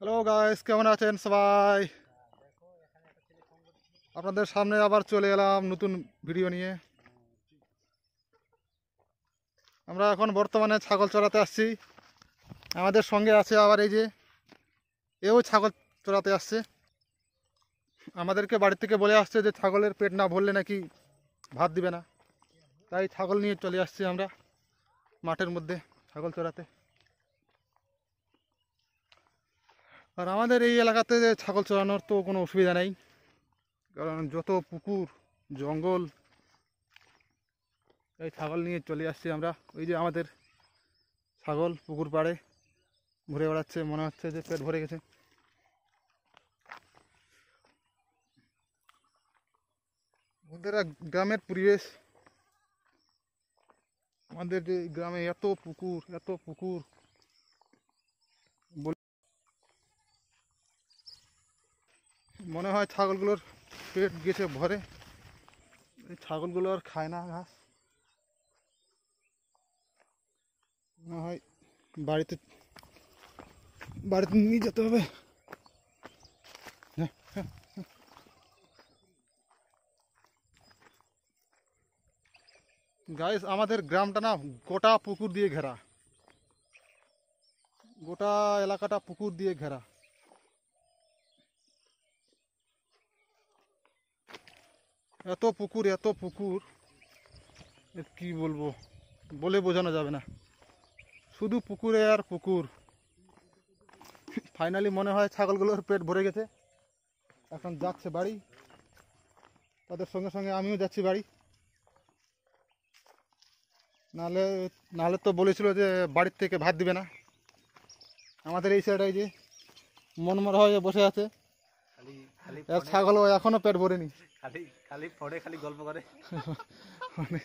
Hello guys, কেমন আছেন সবাই? আপনাদের সামনে আবার চলে এলাম নতুন ভিডিও নিয়ে। আমরা এখন বর্তমানে ছাগল চড়াতে আসছি। আমাদের সঙ্গে আছে আবার এই যে এও ছাগল চড়াতে আসছে। আমাদেরকে বাড়ি থেকে বলে আসছে যে ছাগলের পেট না ভরলে নাকি ভাত দিবে না, তাই ছাগল নিয়ে চলে আসছি আমরা মাঠের মধ্যে ছাগল চড়াতে। আর আমাদের এই এলাকাতে ছাগল চড়ানোর তো কোনো অসুবিধা নেই, কারণ যত পুকুর জঙ্গল, এই ছাগল নিয়ে চলে আসছি আমরা। ওই যে আমাদের ছাগল পুকুর পাড়ে ঘুরে বেড়াচ্ছে, মনে হচ্ছে যে পেট ভরে গেছে। বন্ধুরা, গ্রামের পরিবেশ, আমাদের যে গ্রামে এত পুকুর এত পুকুর, মনে হয় ছাগলগুলোর পেট গেছে ভরে। এই ছাগলগুলো আর খায় না ঘাস, মনে হয় বাড়িতে বাড়িতে নিয়ে যেতে হবে। গাইস, আমাদের গ্রামটা না গোটা পুকুর দিয়ে ঘেরা, গোটা এলাকাটা পুকুর দিয়ে ঘেরা। এত পুকুর এত পুকুর, কি বলবো, বলে বোঝানো যাবে না, শুধু পুকুরে আর পুকুর। ফাইনালি মনে হয় ছাগলগুলোর পেট ভরে গেছে, এখন যাচ্ছে বাড়ি। তাদের সঙ্গে সঙ্গে আমিও যাচ্ছি বাড়ি। নাহলে নাহলে তো বলেছিল যে বাড়ির থেকে ভাত দিবে না। আমাদের এই সাইডে যে মনমরা হয়ে বসে আছে, ছাগলও এখনো পেট ভরেনি। খালি খালি পড়ে খালি গল্প করে মানে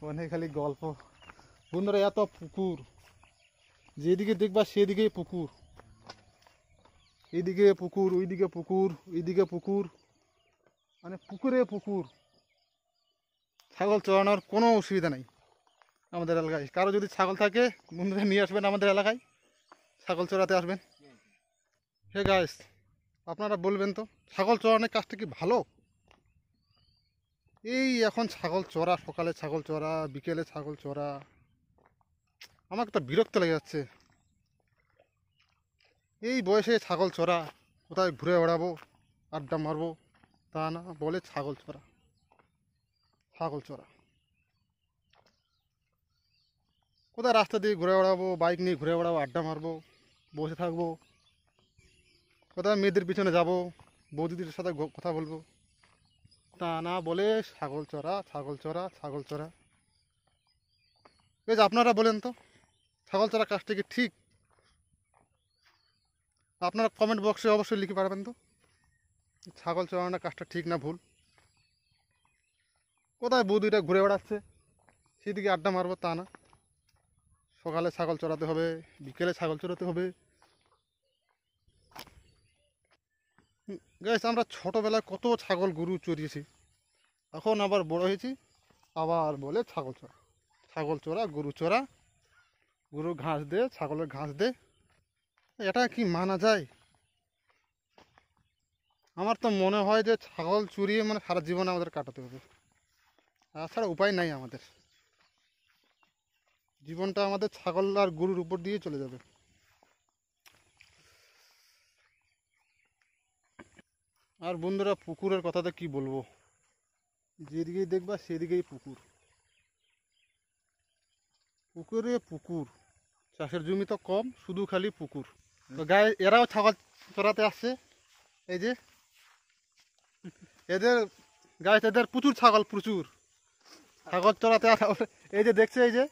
মানে খালি গল্প। বন্ধুরা, এত পুকুর, যেদিকে দেখবা সেদিকেই পুকুর, এইদিকে পুকুর ওইদিকে পুকুর এইদিকে পুকুর, মানে পুকুরে পুকুর। ছাগল চড়ানোর কোনো অসুবিধা নেই আমাদের এলাকায়। কারো যদি ছাগল থাকে, বন্ধুরা নিয়ে আসবেন আমাদের এলাকায়, ছাগল চড়াতে আসবেন। হে গাইস, আপনারা বলবেন তো ছাগল চড়ানোর কাজটা কি ভালো? এই এখন ছাগল চড়া, সকালে ছাগল চড়া, বিকেলে ছাগল চড়া, আমাকে তো বিরক্ত লেগে যাচ্ছে। এই বয়সে ছাগল চড়া, কোথায় ঘুরে বেড়াবো, আড্ডা মারবো, তা না, বলে ছাগল চড়া। ছাগল চড়া কোথায় রাস্তা দিয়ে ঘুরে বেড়াবো, বাইক নিয়ে ঘুরে বেড়াবো, আড্ডা মারবো, বসে থাকবো, কোথায় মেয়েদের পিছনে যাবো, বৌদিদের সাথে কথা বলবো, তা না, বলে ছাগল চড়া ছাগল চড়া ছাগল চড়া। বেশ, আপনারা বলেন তো ছাগল চড়া কাজটা কি ঠিক? আপনারা কমেন্ট বক্সে অবশ্যই লিখে পারবেন তো, ছাগল চড়ানোর কাজটা ঠিক না ভুল। কোথায় বৌদিটা ঘুরে বেড়াচ্ছে, সেদিকে আড্ডা মারবো, তা না, সকালে ছাগল চড়াতে হবে, বিকেলে ছাগল চড়াতে হবে। গাইস, আমরা ছোটোবেলায় কত ছাগল গরু চড়িয়েছি, এখন আবার বড় হয়েছি, আবার বলে ছাগল চড়া। ছাগল চড়া, গরু চড়া, গরু ঘাস দে, ছাগলের ঘাস দে, এটা কি মানা যায়? আমার তো মনে হয় যে ছাগল চড়িয়ে মানে সারা জীবন আমাদের কাটাতে হবে, তাছাড়া উপায় নাই আমাদের। জীবনটা আমাদের ছাগল আর গরুর উপর দিয়ে চলে যাবে। আর বন্ধুরা, পুকুরের কথাটা কি বলবো, যেদিকেই দেখবা সেদিকেই পুকুর, পুকুরে পুকুর। চাষের জমি তো কম, শুধু খালি পুকুর। তো গায়ে এরাও ছাগল চড়াতে আসছে, এই যে এদের গায়ে, এদের প্রচুর ছাগল, প্রচুর ছাগল চড়াতে আসা। এই যে দেখছো, এই যে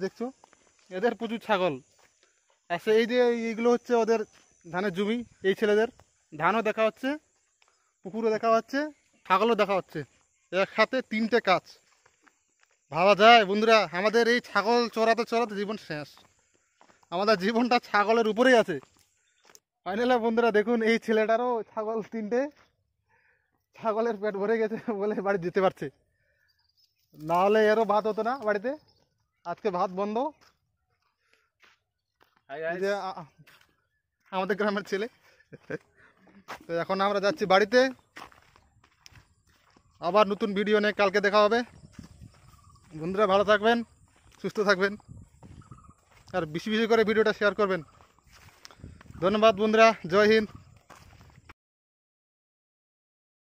দেখছো, এদের প্রচুর ছাগল আছে। এই যে এইগুলো হচ্ছে ওদের ধানের জমি, এই ছেলেদের ধানও দেখা হচ্ছে, পুকুরও দেখা হচ্ছে, ছাগলও দেখা হচ্ছে, এক হাতে তিনটে কাজ। ভাবা যায় বন্ধুরা, আমাদের এই ছাগল চড়াতে চড়াতে জীবন শেষ, আমাদের জীবনটা ছাগলের উপরেই আছে। ফাইনালি বন্ধুরা দেখুন, এই ছেলেটারও ছাগল তিনটে, ছাগলের পেট ভরে গেছে বলে বাড়ি যেতে পারছে, না হলে এরও ভাত হতো না বাড়িতে, আজকে ভাত বন্ধ। এই যে আমাদের গ্রামের ছেলে। তো এখন আমরা যাচ্ছি বাড়িতে, আবার নতুন ভিডিও নিয়ে কালকে দেখা হবে। বন্ধুরা ভালো থাকবেন, সুস্থ থাকবেন, আর বেশি বেশি করে ভিডিওটা শেয়ার করবেন। ধন্যবাদ বন্ধুরা, জয় হিন্দ।